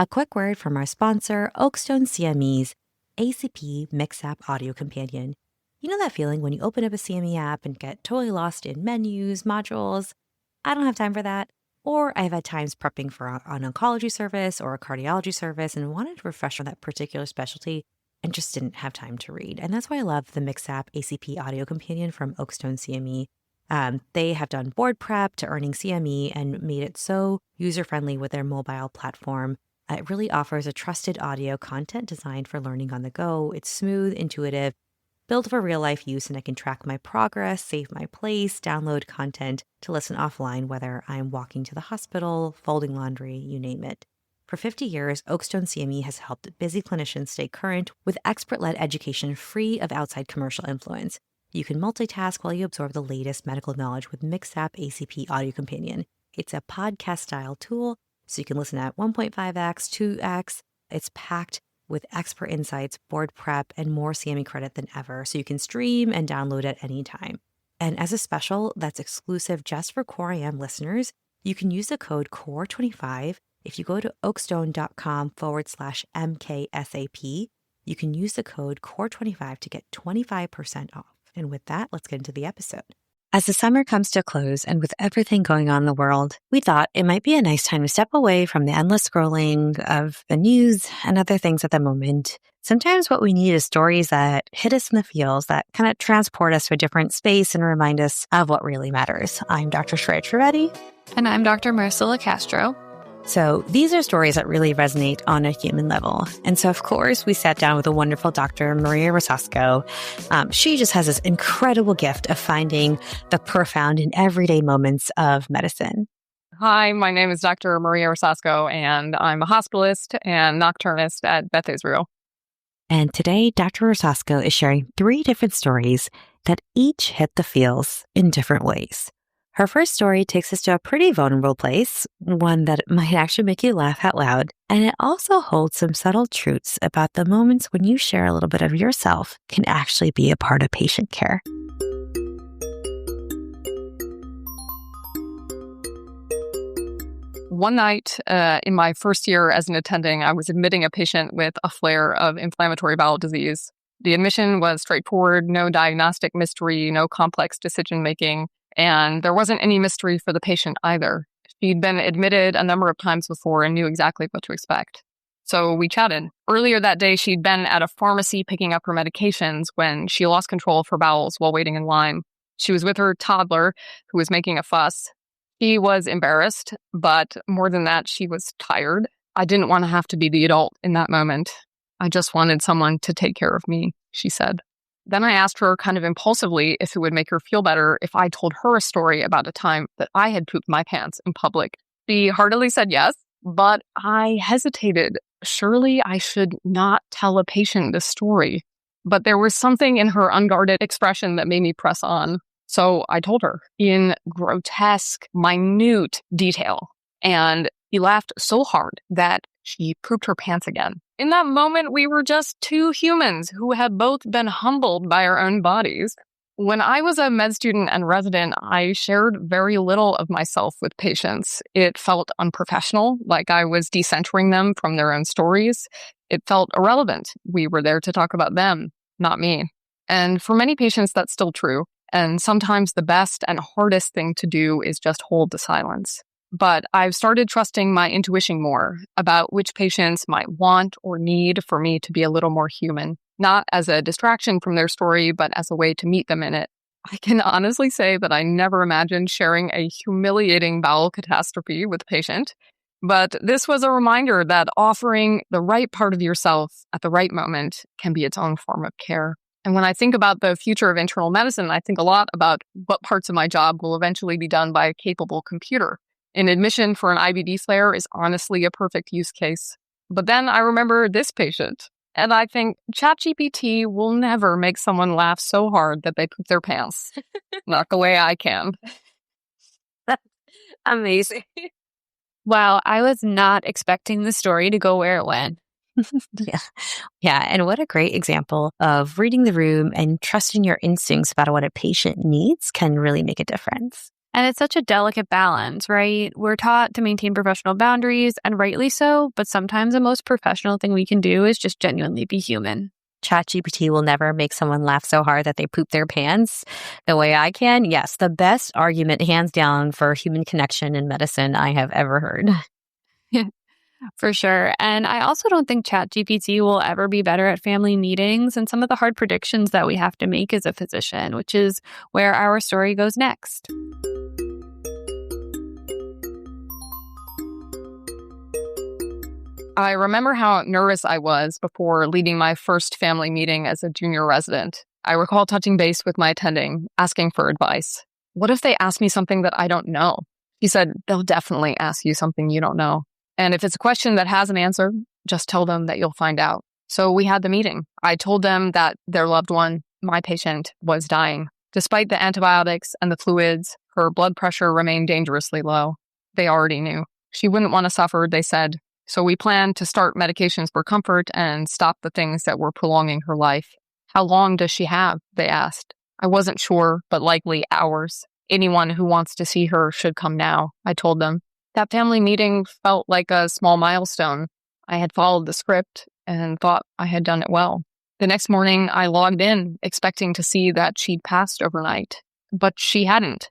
A quick word from our sponsor, Oakstone CME's ACP Mix-App Audio Companion. You know that feeling when you open up a CME app and get totally lost in menus, modules? I don't have time for that. Or I've had times prepping for an oncology service or a cardiology service and wanted to refresh on that particular specialty and just didn't have time to read. And that's why I love the Mix-App ACP Audio Companion from Oakstone CME. They have done board prep to earning CME and made it so user-friendly with their mobile platform. It really offers a trusted audio content designed for learning on the go. It's smooth, intuitive, built for real-life use, and I can track my progress, save my place, download content to listen offline, whether I'm walking to the hospital, folding laundry, you name it. For 50 years, Oakstone CME has helped busy clinicians stay current with expert-led education free of outside commercial influence. You can multitask while you absorb the latest medical knowledge with Mix-App ACP Audio Companion. It's a podcast-style tool, so you can listen at 1.5x, 2x. It's packed with expert insights, board prep, and more CME credit than ever, so you can stream and download at any time. And as a special that's exclusive just for CoreIM listeners, you can use the code CORE25. If you go to oakstone.com/MKSAP, you can use the code CORE25 to get 25% off. And with that, let's get into the episode. As the summer comes to a close and with everything going on in the world, we thought it might be a nice time to step away from the endless scrolling of the news and other things at the moment. Sometimes what we need is stories that hit us in the feels, that kind of transport us to a different space and remind us of what really matters. I'm Dr. Shreya Trivedi. And I'm Dr. Marcela Castro. So these are stories that really resonate on a human level. And so, of course, we sat down with a wonderful Dr. Maria Rosasco. She just has this incredible gift of finding the profound in everyday moments of medicine. Hi, my name is Dr. Maria Rosasco, and I'm a hospitalist and nocturnist at Beth Israel. And today, Dr. Rosasco is sharing 3 different stories that each hit the feels in different ways. Her first story takes us to a pretty vulnerable place, one that might actually make you laugh out loud. And it also holds some subtle truths about the moments when you share a little bit of yourself can actually be a part of patient care. One night in my first year as an attending, I was admitting a patient with a flare of inflammatory bowel disease. The admission was straightforward, no diagnostic mystery, no complex decision-making. And there wasn't any mystery for the patient either. She'd been admitted a number of times before and knew exactly what to expect. So we chatted. Earlier that day, she'd been at a pharmacy picking up her medications when she lost control of her bowels while waiting in line. She was with her toddler, who was making a fuss. She was embarrassed, but more than that, she was tired. I didn't want to have to be the adult in that moment. I just wanted someone to take care of me, she said. Then I asked her kind of impulsively if it would make her feel better if I told her a story about a time that I had pooped my pants in public. She heartily said yes, but I hesitated. Surely I should not tell a patient this story. But there was something in her unguarded expression that made me press on. So I told her in grotesque, minute detail. And she laughed so hard that she pooped her pants again. In that moment, we were just 2 humans who had both been humbled by our own bodies. When I was a med student and resident, I shared very little of myself with patients. It felt unprofessional, like I was decentering them from their own stories. It felt irrelevant. We were there to talk about them, not me. And for many patients, that's still true. And sometimes the best and hardest thing to do is just hold the silence. But I've started trusting my intuition more about which patients might want or need for me to be a little more human, not as a distraction from their story, but as a way to meet them in it. I can honestly say that I never imagined sharing a humiliating bowel catastrophe with a patient, but this was a reminder that offering the right part of yourself at the right moment can be its own form of care. And when I think about the future of internal medicine, I think a lot about what parts of my job will eventually be done by a capable computer. An admission for an IBD flare is honestly a perfect use case. But then I remember this patient, and I think ChatGPT will never make someone laugh so hard that they poop their pants. Not the way I can. That's amazing. Wow, I was not expecting the story to go where it went. Yeah. And what a great example of reading the room and trusting your instincts about what a patient needs can really make a difference. And it's such a delicate balance, right? We're taught to maintain professional boundaries, and rightly so, but sometimes the most professional thing we can do is just genuinely be human. ChatGPT will never make someone laugh so hard that they poop their pants the way I can. Yes, the best argument, hands down, for human connection in medicine I have ever heard. For sure. And I also don't think ChatGPT will ever be better at family meetings and some of the hard predictions that we have to make as a physician, which is where our story goes next. I remember how nervous I was before leading my first family meeting as a junior resident. I recall touching base with my attending, asking for advice. What if they ask me something that I don't know? He said, they'll definitely ask you something you don't know. And if it's a question that has an answer, just tell them that you'll find out. So we had the meeting. I told them that their loved one, my patient, was dying. Despite the antibiotics and the fluids, her blood pressure remained dangerously low. They already knew. She wouldn't want to suffer, they said. So we planned to start medications for comfort and stop the things that were prolonging her life. How long does she have? They asked. I wasn't sure, but likely hours. Anyone who wants to see her should come now, I told them. That family meeting felt like a small milestone. I had followed the script and thought I had done it well. The next morning, I logged in, expecting to see that she'd passed overnight. But she hadn't.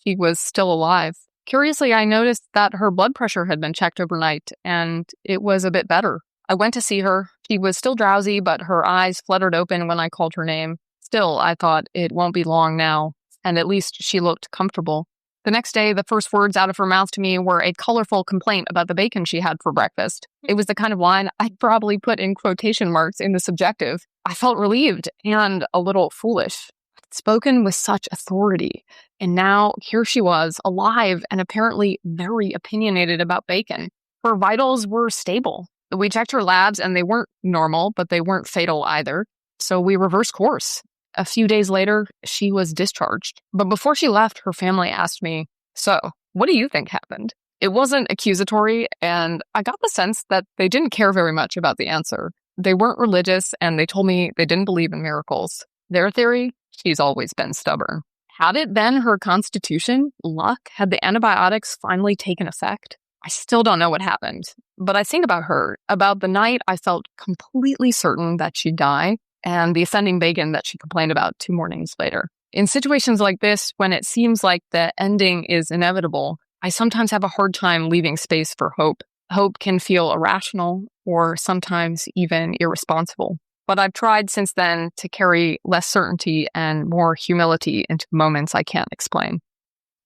She was still alive. Curiously, I noticed that her blood pressure had been checked overnight, and it was a bit better. I went to see her. She was still drowsy, but her eyes fluttered open when I called her name. Still, I thought, it won't be long now, and at least she looked comfortable. The next day, the first words out of her mouth to me were a colorful complaint about the bacon she had for breakfast. It was the kind of line I'd probably put in quotation marks in the subjective. I felt relieved and a little foolish. I'd spoken with such authority, and now here she was, alive and apparently very opinionated about bacon. Her vitals were stable. We checked her labs, and they weren't normal, but they weren't fatal either. So we reversed course. A few days later, she was discharged. But before she left, her family asked me, so, what do you think happened? It wasn't accusatory, and I got the sense that they didn't care very much about the answer. They weren't religious, and they told me they didn't believe in miracles. Their theory? She's always been stubborn. Had it been her constitution? Luck? Had the antibiotics finally taken effect? I still don't know what happened. But I think about her, about the night I felt completely certain that she'd die, and the offending bacon that she complained about 2 mornings later. In situations like this, when it seems like the ending is inevitable, I sometimes have a hard time leaving space for hope. Hope can feel irrational or sometimes even irresponsible. But I've tried since then to carry less certainty and more humility into moments I can't explain.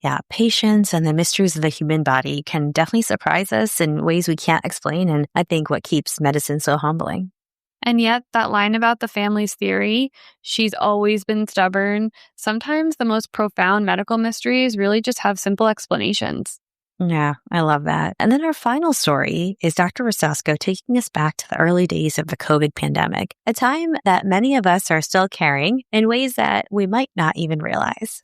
Yeah, patience and the mysteries of the human body can definitely surprise us in ways we can't explain, and I think what keeps medicine so humbling. And yet, that line about the family's theory, she's always been stubborn, sometimes the most profound medical mysteries really just have simple explanations. Yeah, I love that. And then our final story is Dr. Rosasco taking us back to the early days of the COVID pandemic, a time that many of us are still carrying in ways that we might not even realize.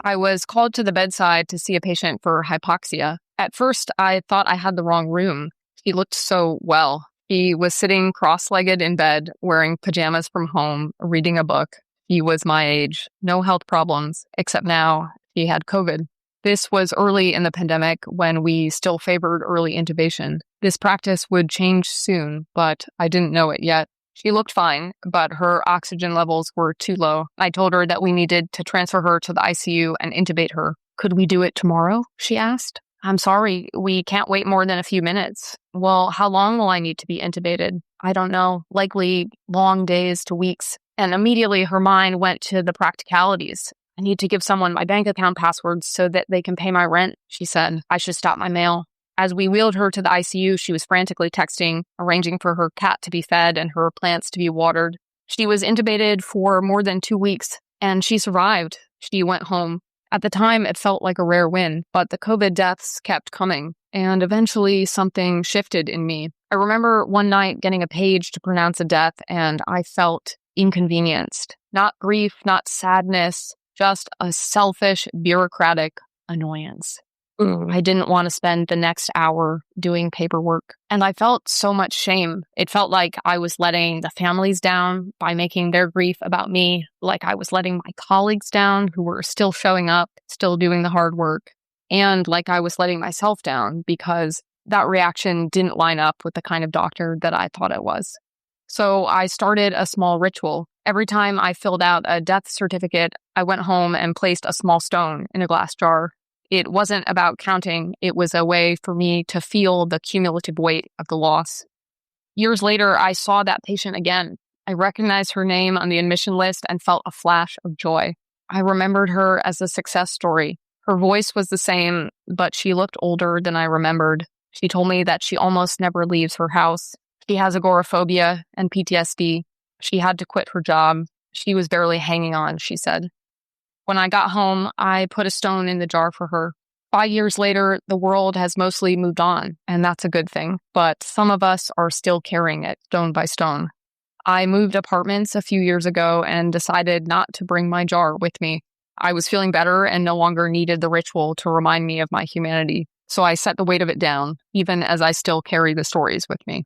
I was called to the bedside to see a patient for hypoxia. At first, I thought I had the wrong room. He looked so well. He was sitting cross-legged in bed, wearing pajamas from home, reading a book. He was my age, no health problems, except now he had COVID. This was early in the pandemic when we still favored early intubation. This practice would change soon, but I didn't know it yet. She looked fine, but her oxygen levels were too low. I told her that we needed to transfer her to the ICU and intubate her. Could we do it tomorrow? She asked. I'm sorry, we can't wait more than a few minutes. Well, how long will I need to be intubated? I don't know, likely long days to weeks. And immediately her mind went to the practicalities. I need to give someone my bank account passwords so that they can pay my rent, she said. I should stop my mail. As we wheeled her to the ICU, she was frantically texting, arranging for her cat to be fed and her plants to be watered. She was intubated for more than 2 weeks, and she survived. She went home. At the time, it felt like a rare win, but the COVID deaths kept coming, and eventually something shifted in me. I remember one night getting a page to pronounce a death, and I felt inconvenienced. Not grief, not sadness, just a selfish, bureaucratic annoyance. I didn't want to spend the next hour doing paperwork. And I felt so much shame. It felt like I was letting the families down by making their grief about me, like I was letting my colleagues down who were still showing up, still doing the hard work, and like I was letting myself down because that reaction didn't line up with the kind of doctor that I thought it was. So I started a small ritual. Every time I filled out a death certificate, I went home and placed a small stone in a glass jar. It wasn't about counting. It was a way for me to feel the cumulative weight of the loss. Years later, I saw that patient again. I recognized her name on the admission list and felt a flash of joy. I remembered her as a success story. Her voice was the same, but she looked older than I remembered. She told me that she almost never leaves her house. She has agoraphobia and PTSD. She had to quit her job. She was barely hanging on, she said. When I got home, I put a stone in the jar for her. 5 years later, the world has mostly moved on, and that's a good thing. But some of us are still carrying it stone by stone. I moved apartments a few years ago and decided not to bring my jar with me. I was feeling better and no longer needed the ritual to remind me of my humanity. So I set the weight of it down, even as I still carry the stories with me.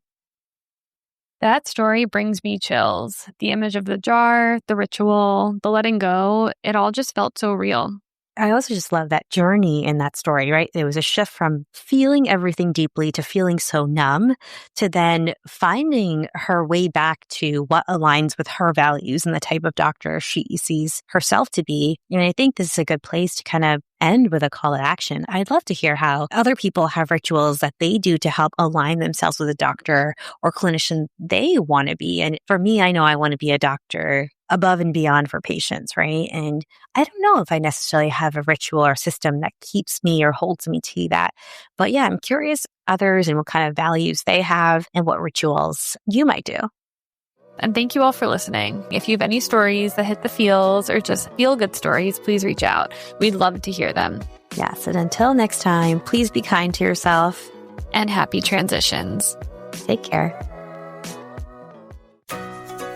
That story brings me chills. The image of the jar, the ritual, the letting go, it all just felt so real. I also just love that journey in that story, right? There was a shift from feeling everything deeply to feeling so numb to then finding her way back to what aligns with her values and the type of doctor she sees herself to be. And I think this is a good place to kind of end with a call to action. I'd love to hear how other people have rituals that they do to help align themselves with a doctor or clinician they want to be. And for me, I know I want to be a doctor above and beyond for patients, right? And I don't know if I necessarily have a ritual or system that keeps me or holds me to that. But yeah, I'm curious others and what kind of values they have and what rituals you might do. And thank you all for listening. If you have any stories that hit the feels or just feel good stories, please reach out. We'd love to hear them. Yes. And until next time, please be kind to yourself. And happy transitions. Take care.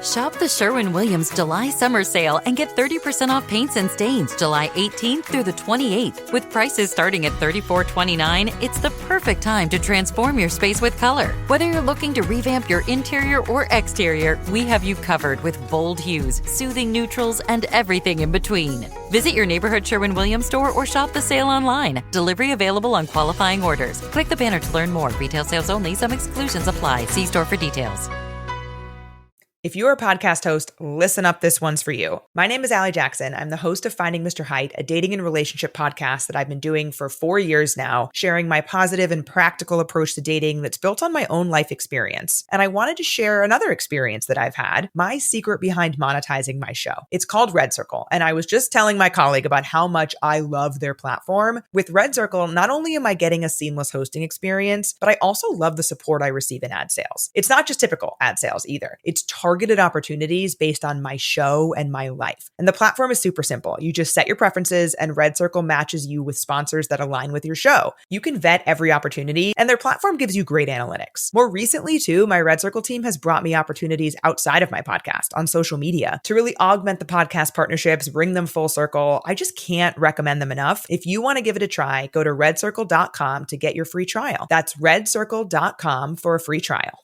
Shop the Sherwin-Williams July Summer Sale and get 30% off paints and stains July 18th through the 28th. With prices starting at $34.29, it's the perfect time to transform your space with color. Whether you're looking to revamp your interior or exterior, we have you covered with bold hues, soothing neutrals, and everything in between. Visit your neighborhood Sherwin-Williams store or shop the sale online. Delivery available on qualifying orders. Click the banner to learn more. Retail sales only. Some exclusions apply. See store for details. If you're a podcast host, listen up, this one's for you. My name is Allie Jackson. I'm the host of Finding Mr. Height, a dating and relationship podcast that I've been doing for 4 years now, sharing my positive and practical approach to dating that's built on my own life experience. And I wanted to share another experience that I've had, my secret behind monetizing my show. It's called Red Circle, and I was just telling my colleague about how much I love their platform. With Red Circle, not only am I getting a seamless hosting experience, but I also love the support I receive in ad sales. It's not just typical ad sales either. It's targeted opportunities based on my show and my life. And the platform is super simple. You just set your preferences and Red Circle matches you with sponsors that align with your show. You can vet every opportunity and their platform gives you great analytics. More recently too, my Red Circle team has brought me opportunities outside of my podcast on social media to really augment the podcast partnerships, bring them full circle. I just can't recommend them enough. If you want to give it a try, go to redcircle.com to get your free trial. That's redcircle.com for a free trial.